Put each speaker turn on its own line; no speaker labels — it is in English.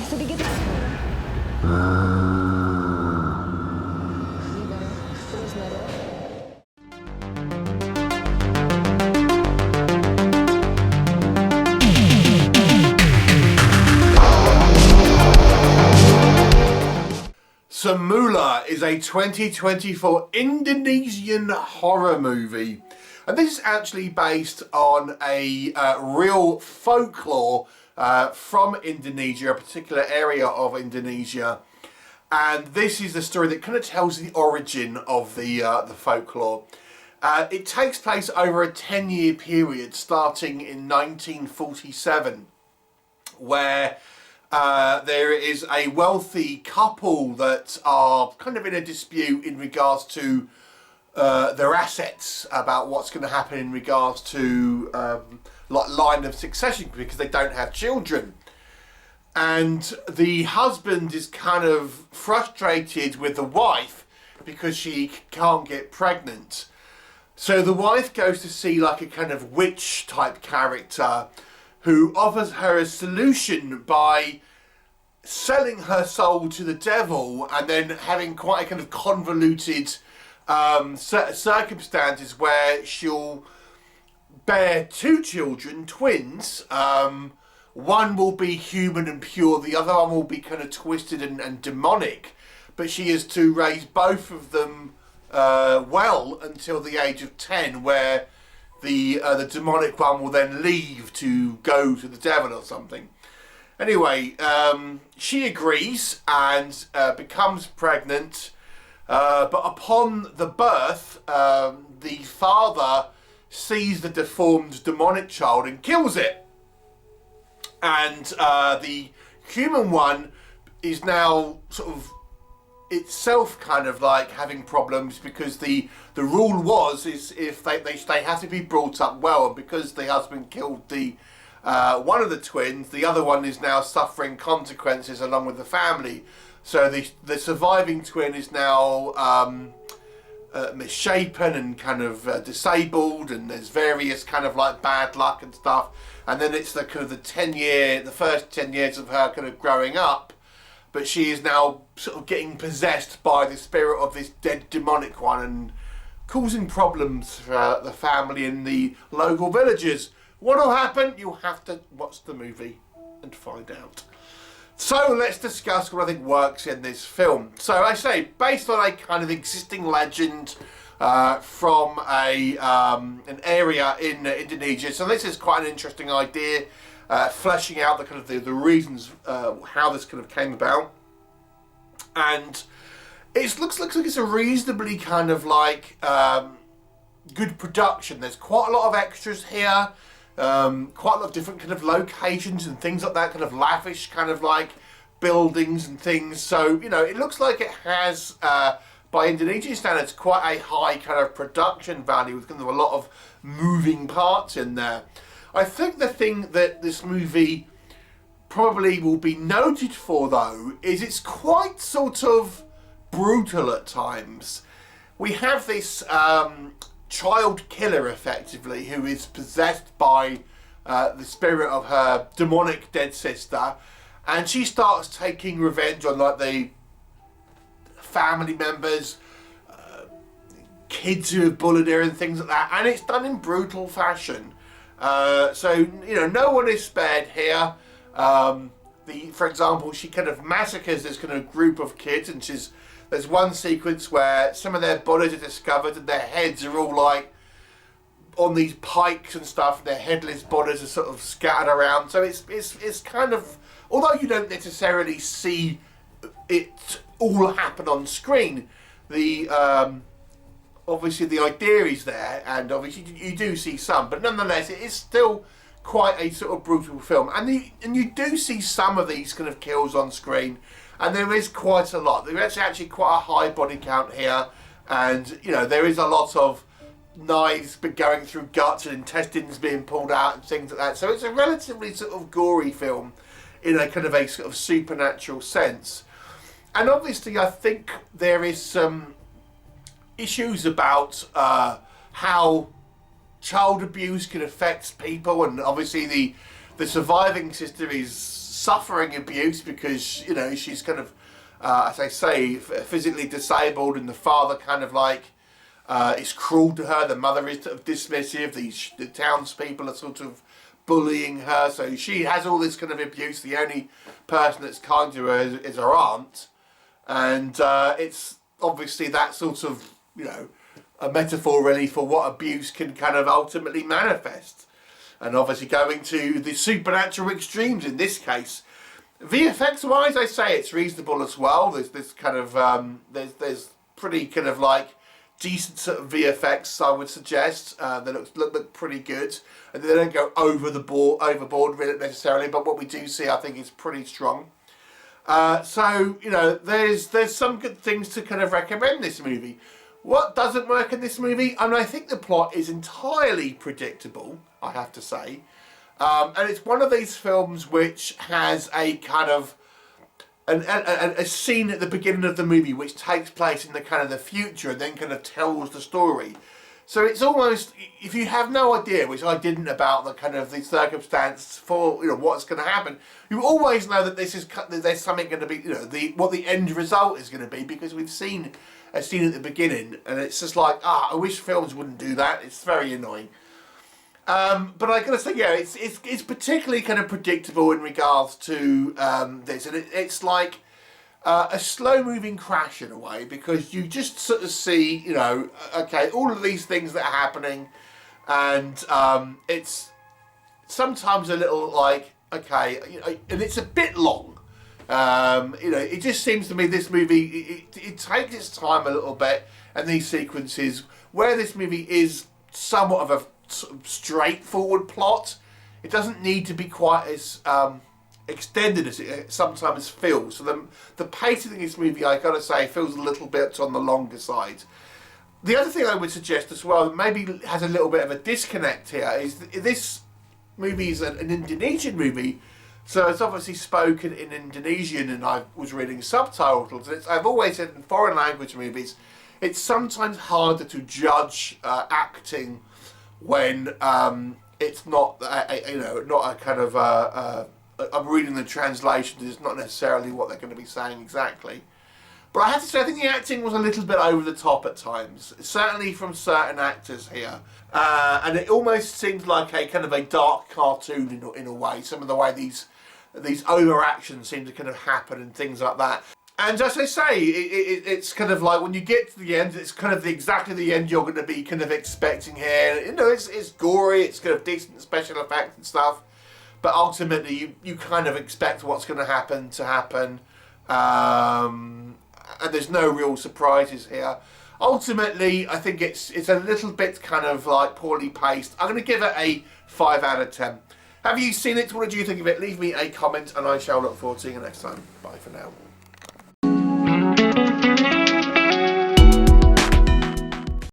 sedikit.
Sumala is a 2024 Indonesian horror movie, and this is actually based on a real folklore from Indonesia, a particular area of Indonesia. And this is the story that kind of tells the origin of the folklore. It takes place over a 10-year period starting in 1947, where there is a wealthy couple that are kind of in a dispute in regards to their assets, about what's going to happen in regards to like line of succession, because they don't have children. And the husband is kind of frustrated with the wife because she can't get pregnant. So the wife goes to see like a kind of witch type character who offers her a solution by selling her soul to the devil, and then having quite a kind of convoluted circumstances where she'll bear two children, twins. One will be human and pure, the other one will be kind of twisted and demonic, but she is to raise both of them well until the age of 10, where the demonic one will then leave to go to the devil or something. Anyway, she agrees and becomes pregnant, but upon the birth, the father sees the deformed demonic child and kills it. And the human one is now sort of itself kind of like having problems, because the rule was if they have to be brought up well, and because the husband killed the one of the twins, the other one is now suffering consequences along with the family. So the surviving twin is now misshapen and kind of disabled, and there's various kind of like bad luck and stuff. And then it's the kind of the first 10 years of her kind of growing up, but she is now sort of getting possessed by the spirit of this dead demonic one and causing problems for the family and the local villagers. What will happen? You'll have to watch the movie and find out. So let's discuss what I think works in this film. So I say, based on a kind of existing legend from an area in Indonesia. So this is quite an interesting idea, fleshing out the kind of the reasons how this kind of came about. And it looks like it's a reasonably kind of like good production. There's quite a lot of extras here. Quite a lot of different kind of locations and things like that, kind of lavish kind of like buildings and things. So, you know, it looks like it has, by Indonesian standards, quite a high kind of production value with kind of a lot of moving parts in there. I think the thing that this movie probably will be noted for, though, is it's quite sort of brutal at times. We have this child killer, effectively, who is possessed by the spirit of her demonic dead sister, and she starts taking revenge on like the family members, kids who have bullied her and things like that, and it's done in brutal fashion. So, you know, no one is spared here. For example, she kind of massacres this kind of group of kids, and there's one sequence where some of their bodies are discovered and their heads are all like on these pikes and stuff. Their headless bodies are sort of scattered around. So it's kind of, although you don't necessarily see it all happen on screen, the obviously the idea is there, and obviously you do see some, but nonetheless it is still quite a sort of brutal film. And you do see some of these kind of kills on screen. And there is quite a lot. There is actually quite a high body count here, and you know there is a lot of knives going through guts and intestines being pulled out and things like that. So it's a relatively sort of gory film in a kind of a sort of supernatural sense. And obviously, I think there is some issues about how child abuse can affect people, and obviously the surviving sister is suffering abuse because, you know, she's kind of, as I say, physically disabled, and the father kind of like is cruel to her. The mother is sort of dismissive. The townspeople are sort of bullying her, so she has all this kind of abuse. The only person that's kind to her is her aunt, and it's obviously that sort of, you know, a metaphor really for what abuse can kind of ultimately manifest. And obviously going to the supernatural extremes in this case. VFX wise, I say it's reasonable as well. There's this kind of there's pretty kind of like decent sort of VFX, I would suggest. They look pretty good, and they don't go overboard really necessarily. But what we do see, I think, is pretty strong. So, you know, there's some good things to kind of recommend this movie. What doesn't work in this movie? I mean, I think the plot is entirely predictable, I have to say. And it's one of these films which has a kind of a scene at the beginning of the movie which takes place in the kind of the future and then kind of tells the story. So it's almost, if you have no idea, which I didn't, about the kind of the circumstance for, you know, what's going to happen, you always know that there's something going to be, you know, what the end result is going to be, because we've seen a scene at the beginning, and it's just like, I wish films wouldn't do that. It's very annoying. But I gotta say, yeah, it's particularly kind of predictable in regards to this, and it's like a slow-moving crash in a way, because you just sort of see, you know, okay, all of these things that are happening, and it's sometimes a little like, okay, you know, and it's a bit long. You know, it just seems to me this movie, it takes its time a little bit, and these sequences, where this movie is somewhat of a sort of straightforward plot, it doesn't need to be quite as extended as it sometimes feels. So the pacing in this movie, I gotta say, feels a little bit on the longer side. The other thing I would suggest as well, maybe has a little bit of a disconnect here, is this movie is an Indonesian movie. So it's obviously spoken in Indonesian, and I was reading subtitles. And I've always said in foreign language movies, it's sometimes harder to judge acting when it's not, you know, not a kind of I'm reading the translation. It's not necessarily what they're going to be saying exactly. But I have to say, I think the acting was a little bit over the top at times, certainly from certain actors here. And it almost seems like a kind of a dark cartoon in a way. Some of the way these overactions seem to kind of happen and things like that. And as I say, it's kind of like when you get to the end, it's kind of exactly the end you're going to be kind of expecting here. You know, it's gory, it's kind of decent special effects and stuff, but ultimately you kind of expect what's going to happen. And there's no real surprises here. Ultimately, I think it's a little bit kind of like poorly paced. I'm going to give it a 5 out of 10. Have you seen it? What did you think of it? Leave me a comment, and I shall look forward to seeing you next time. Bye for now.